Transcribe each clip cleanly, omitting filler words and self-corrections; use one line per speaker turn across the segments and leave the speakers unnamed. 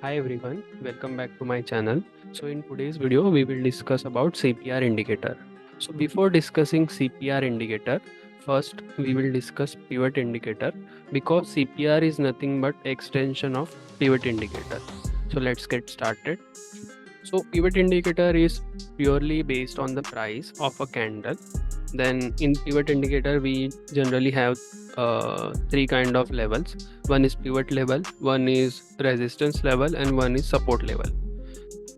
Hi everyone, welcome back to my channel. So in today's video we will discuss about CPR indicator. So before discussing CPR indicator, first we will discuss pivot indicator because CPR is nothing but extension of pivot indicator. So let's get started. So pivot indicator is purely based on the price of a candle. Then in pivot indicator we generally have three kind of levels. One is pivot level, one is resistance level, and one is support level,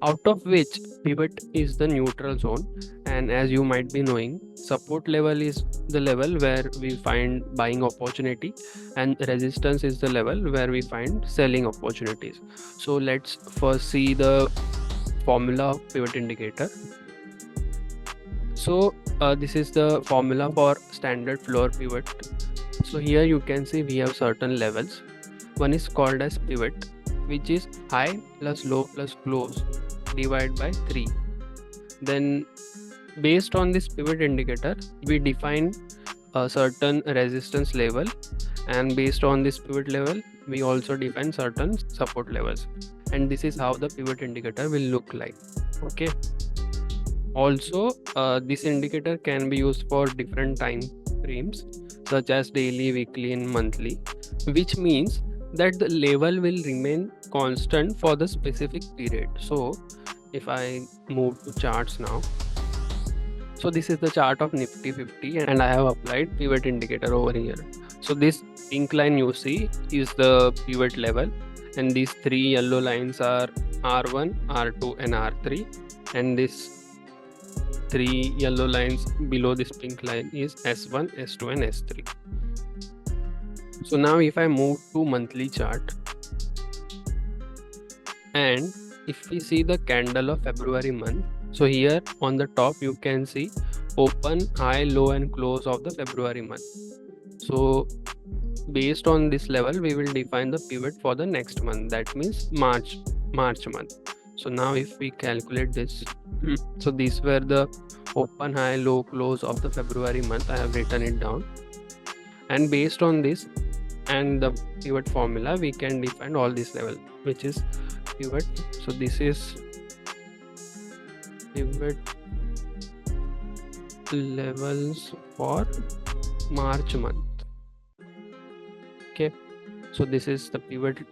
out of which pivot is the neutral zone. And as you might be knowing, support level is the level where we find buying opportunity, and resistance is the level where we find selling opportunities. So let's first see the formula of pivot indicator. So this is the formula for standard floor pivot. So here you can see we have certain levels. One is called as pivot, which is high plus low plus close divided by 3. Then based on this pivot indicator, we define a certain resistance level, and based on this pivot level, we also define certain support levels. And this is how the pivot indicator will look like. Okay. Also, this indicator can be used for different time frames such as daily, weekly, and monthly, which means that the level will remain constant for the specific period. So if I move to charts now, so this is the chart of Nifty 50 and I have applied pivot indicator over here. So this pink line you see is the pivot level, and these three yellow lines are R1, R2, and R3, and this three yellow lines below this pink line is S1, S2, and S3. So now if I move to monthly chart, and if we see the candle of February month, so here on the top you can see open, high, low, and close of the February month. So based on this level we will define the pivot for the next month, that means March month. So now if we calculate this, so these were the open, high, low, close of the February month. I have written it down, and based on this and the pivot formula we can define all this level, which is pivot. So this is pivot levels for March month. Okay, so this is the pivot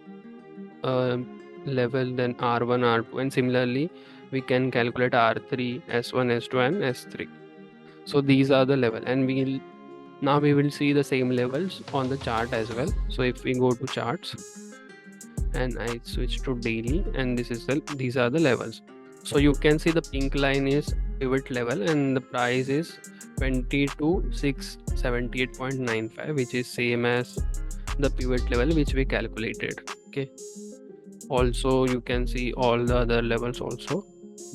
level, then R1, R2, and similarly we can calculate R3, S1, S2, and S3. So these are the level, and we will see the same levels on the chart as well. So if we go to charts and I switch to daily, and these are the levels. So you can see the pink line is pivot level and the price is 22,678.95, which is same as the pivot level which we calculated. Okay, also you can see all the other levels also,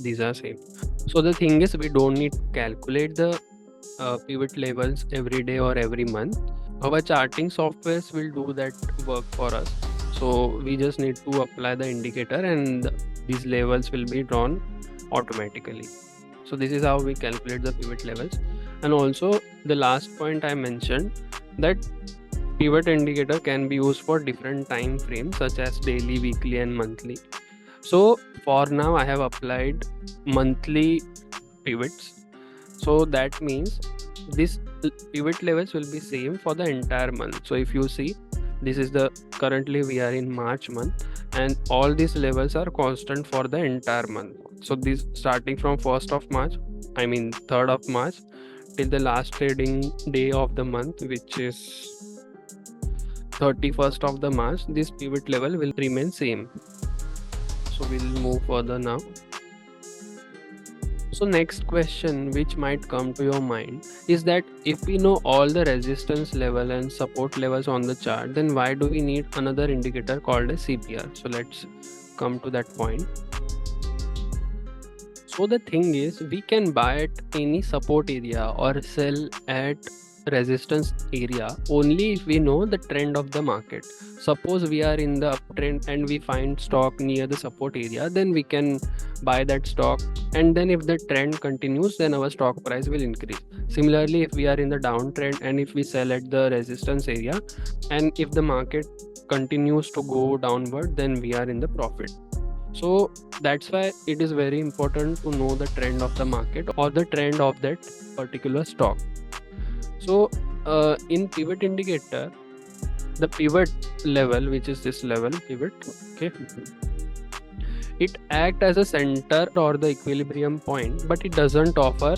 these are same. So the thing is, we don't need to calculate the pivot levels every day or every month. Our charting softwares will do that work for us. So we just need to apply the indicator and these levels will be drawn automatically. So this is how we calculate the pivot levels. And also the last point I mentioned, that pivot indicator can be used for different time frames such as daily, weekly, and monthly. So for now I have applied monthly pivots. So that means this pivot levels will be same for the entire month. So if you see, this is the currently we are in March month, and all these levels are constant for the entire month. So this starting from 3rd of March till the last trading day of the month, which is 31st of the March, this pivot level will remain same. So we'll move further now. So next question which might come to your mind is that if we know all the resistance level and support levels on the chart, then why do we need another indicator called as CPR? So let's come to that point. So the thing is, we can buy at any support area or sell at resistance area only if we know the trend of the market. Suppose we are in the uptrend and we find stock near the support area, then we can buy that stock, and then if the trend continues, then our stock price will increase. Similarly, if we are in the downtrend and if we sell at the resistance area, and if the market continues to go downward, then we are in the profit. So that's why it is very important to know the trend of the market or the trend of that particular stock. So in pivot indicator, the pivot level, which is this level pivot, okay, it acts as a center or the equilibrium point, but it doesn't offer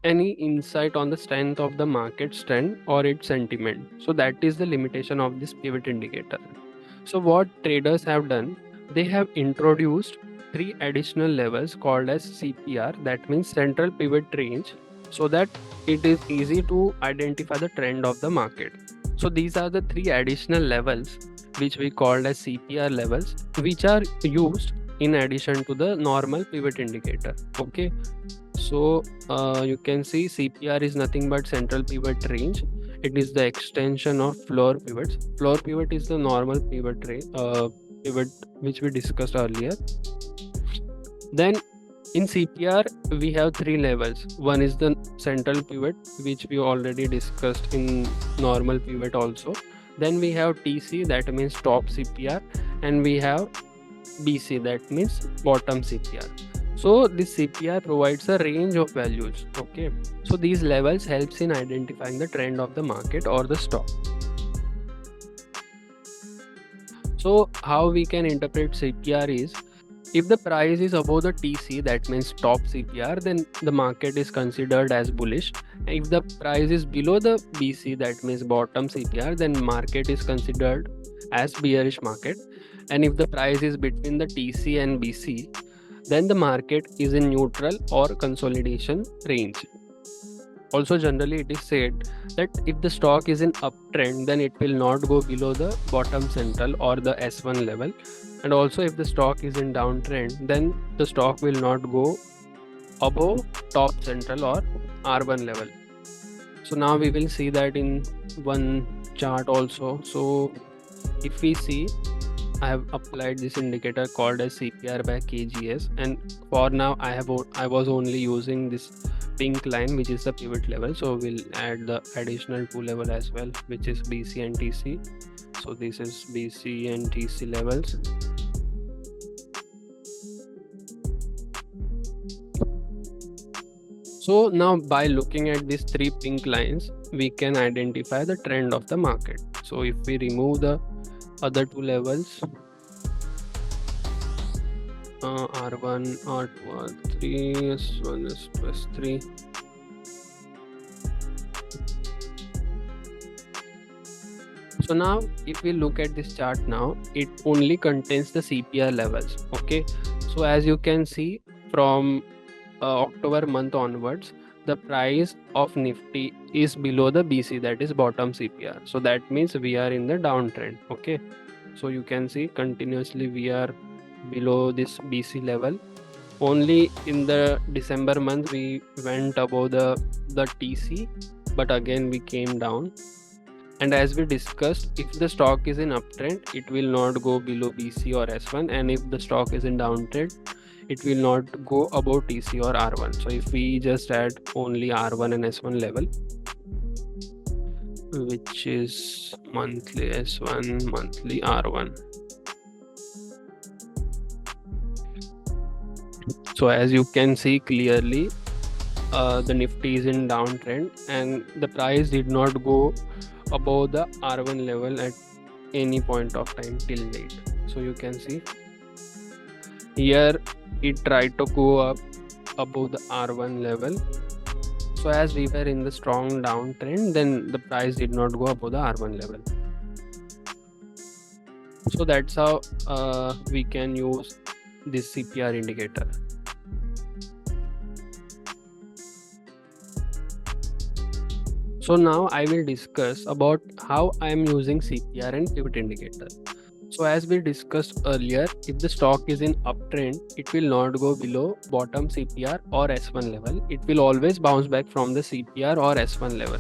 any insight on the strength of the market trend or its sentiment. So that is the limitation of this pivot indicator. So what traders have done, they have introduced 3 additional levels called as CPR, that means central pivot range, so that it is easy to identify the trend of the market. So these are the 3 additional levels which we called as CPR levels, which are used in addition to the normal pivot indicator. Okay, so you can see CPR is nothing but central pivot range. It is the extension of floor pivots. Floor pivot is the normal pivot pivot which we discussed earlier. Then in CPR we have 3 levels. One is the central pivot, which we already discussed in normal pivot also. Then we have TC, that means top CPR, and we have BC, that means bottom CPR. So this CPR provides a range of values. Okay, so these levels helps in identifying the trend of the market or the stock. So how we can interpret CPR is, if the price is above the TC, that means top CPR, then the market is considered as bullish. If the price is below the BC, that means bottom CPR, then market is considered as bearish market. And if the price is between the TC and BC, then the market is in neutral or consolidation range. Also, generally it is said that if the stock is in uptrend, then it will not go below the bottom central or the S1 level. And also if the stock is in downtrend, then the stock will not go above top central or R1 level. So now we will see that in one chart also. So if we see, I have applied this indicator called as CPR by KGS, and for now I was only using this pink line, which is the pivot level. So we'll add the additional 2 level as well, which is BC and TC. So this is BC and TC levels. So now by looking at these 3 pink lines, we can identify the trend of the market. So if we remove the other 2 levels, R1, R2, R3, S1, S2, S3. So now if we look at this chart now, it only contains the CPR levels. Okay, so as you can see, from October month onwards, the price of Nifty is below the BC, that is bottom CPR. So that means we are in the downtrend. Okay, so you can see continuously we are below this BC level. Only in the December month we went above the TC, but again we came down. And as we discussed, if the stock is in uptrend, it will not go below BC or S1, and if the stock is in downtrend, it will not go above TC or R1. So if we just add only R1 and S1 level, which is monthly S1, monthly R1. So as you can see clearly, the Nifty is in downtrend and the price did not go above the R1 level at any point of time till date. So you can see here it tried to go up above the R1 level. So as we were in the strong downtrend, then the price did not go above the R1 level. So that's how we can use this CPR indicator. So now I will discuss about how I am using CPR and pivot indicator. So as we discussed earlier, if the stock is in uptrend, it will not go below bottom CPR or S1 level. It will always bounce back from the CPR or S1 level.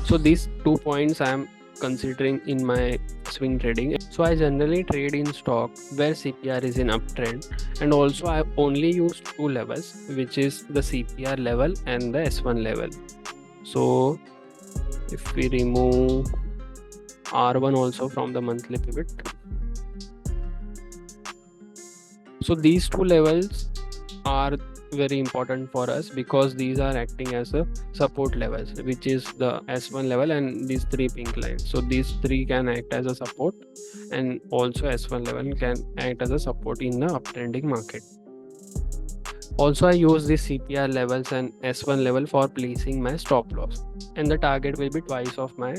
So these 2 points I am considering in my swing trading. So I generally trade in stock where CPR is in uptrend, and also I only use 2 levels, which is the CPR level and the S1 level. So if we remove R1 also from the monthly pivot. So these two levels are very important for us because these are acting as a support levels, which is the S1 level and these three pink lines. So these three can act as a support, and also S1 level can act as a support in the uptrending market. Also, I use the CPR levels and S1 level for placing my stop loss, and the target will be twice of my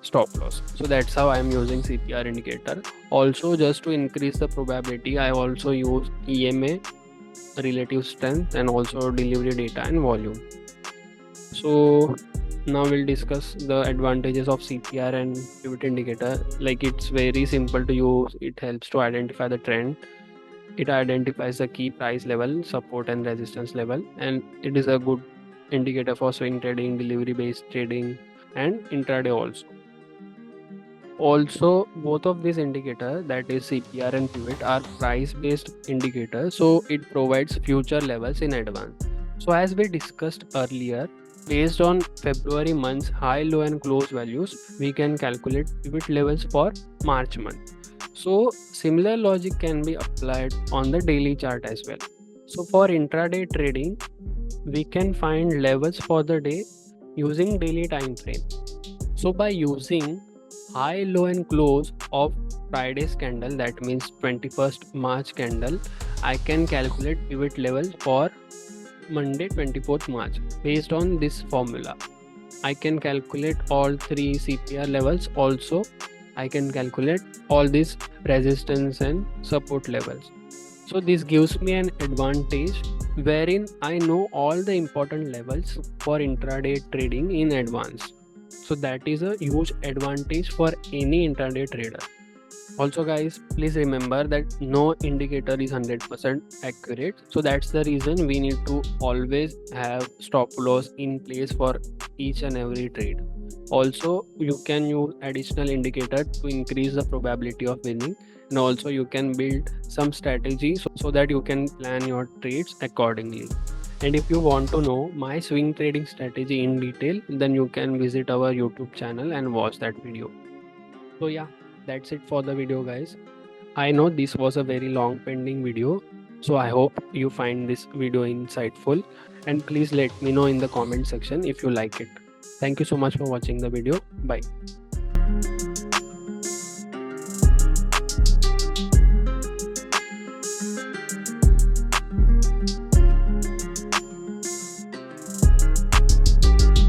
stop loss. So that's how I'm using CPR indicator. Also, just to increase the probability, I also use EMA, relative strength, and also delivery data and volume. So now we'll discuss the advantages of CPR and pivot indicator. Like, it's very simple to use. It helps to identify the trend. It identifies the key price level, support and resistance level, and it is a good indicator for swing trading, delivery based trading, and intraday also. Also, both of these indicators, that is CPR and pivot, are price based indicators, so it provides future levels in advance. So as we discussed earlier, based on February month's high, low and close values, we can calculate pivot levels for March month. So similar logic can be applied on the daily chart as well. So for intraday trading, we can find levels for the day using daily time frame. So by using high, low and close of Friday's candle, that means 21st March candle, I can calculate pivot levels for Monday 24th March based on this formula. I can calculate all three CPR levels. Also, I can calculate all these resistance and support levels. So this gives me an advantage wherein I know all the important levels for intraday trading in advance. So that is a huge advantage for any intraday trader. Also guys, please remember that no indicator is 100% accurate. So that's the reason we need to always have stop loss in place for each and every trade. Also, you can use additional indicator to increase the probability of winning, and also you can build some strategy so that you can plan your trades accordingly. And if you want to know my swing trading strategy in detail, then you can visit our YouTube channel and watch that video. So yeah, that's it for the video guys. I know this was a very long pending video, so I hope you find this video insightful, and please let me know in the comment section if you like it. Thank you so much for watching the video. Bye.